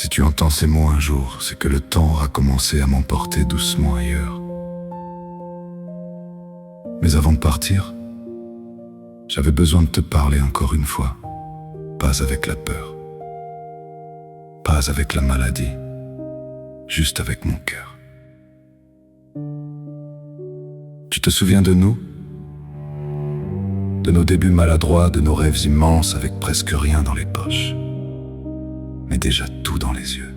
Si tu entends ces mots un jour, c'est que le temps aura commencé à m'emporter doucement ailleurs. Mais avant de partir, j'avais besoin de te parler encore une fois. Pas avec la peur, pas avec la maladie, juste avec mon cœur. Tu te souviens de nous? De nos débuts maladroits, de nos rêves immenses avec presque rien dans les poches, mais déjà tout dans les yeux.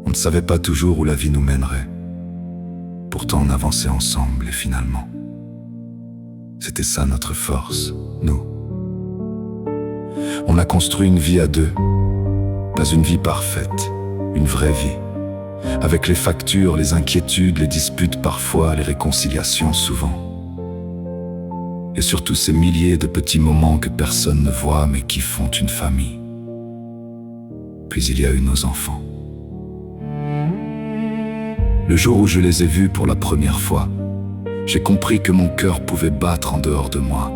On ne savait pas toujours où la vie nous mènerait. Pourtant on avançait ensemble et finalement, c'était ça notre force, nous. On a construit une vie à deux, pas une vie parfaite, une vraie vie. Avec les factures, les inquiétudes, les disputes parfois, les réconciliations souvent. Et surtout ces milliers de petits moments que personne ne voit mais qui font une famille. Puis il y a eu nos enfants. Le jour où je les ai vus pour la première fois, j'ai compris que mon cœur pouvait battre en dehors de moi.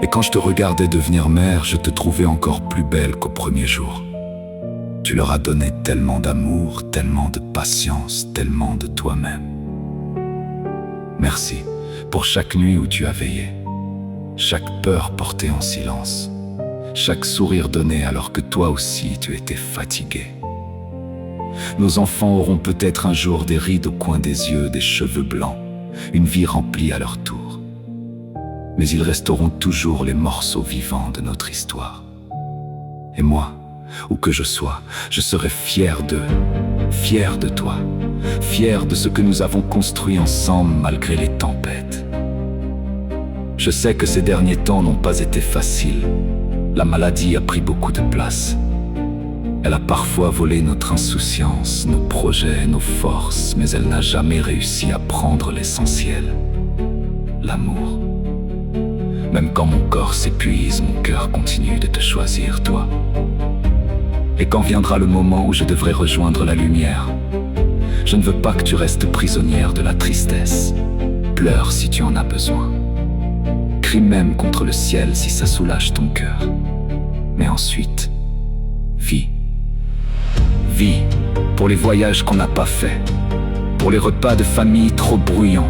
Et quand je te regardais devenir mère, je te trouvais encore plus belle qu'au premier jour. Tu leur as donné tellement d'amour, tellement de patience, tellement de toi-même. Merci pour chaque nuit où tu as veillé, chaque peur portée en silence, chaque sourire donné alors que toi aussi tu étais fatigué. Nos enfants auront peut-être un jour des rides au coin des yeux, des cheveux blancs, une vie remplie à leur tour. Mais ils resteront toujours les morceaux vivants de notre histoire. Et moi, où que je sois, je serai fier d'eux, fier de toi, fier de ce que nous avons construit ensemble malgré les tempêtes. Je sais que ces derniers temps n'ont pas été faciles. La maladie a pris beaucoup de place. Elle a parfois volé notre insouciance, nos projets, nos forces, mais elle n'a jamais réussi à prendre l'essentiel, l'amour. Même quand mon corps s'épuise, mon cœur continue de te choisir, toi. Et quand viendra le moment où je devrai rejoindre la lumière, je ne veux pas que tu restes prisonnière de la tristesse. Pleure si tu en as besoin. Crie même contre le ciel si ça soulage ton cœur. Mais ensuite, vis. Vis pour les voyages qu'on n'a pas faits, pour les repas de famille trop bruyants,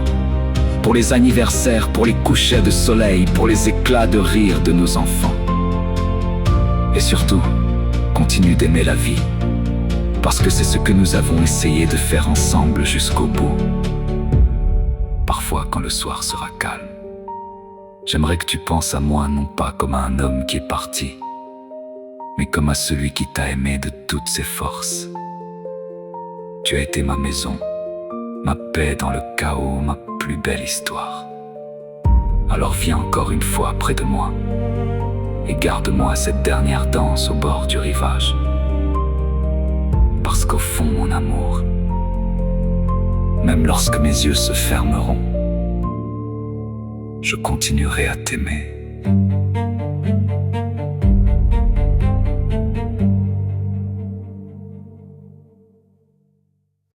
pour les anniversaires, pour les couchers de soleil, pour les éclats de rire de nos enfants. Et surtout, continue d'aimer la vie, parce que c'est ce que nous avons essayé de faire ensemble jusqu'au bout. Parfois, quand le soir sera calme, j'aimerais que tu penses à moi non pas comme à un homme qui est parti, mais comme à celui qui t'a aimé de toutes ses forces. Tu as été ma maison, ma paix dans le chaos, ma plus belle histoire. Alors viens encore une fois près de moi et garde-moi cette dernière danse au bord du rivage. Parce qu'au fond, mon amour, même lorsque mes yeux se fermeront, je continuerai à t'aimer.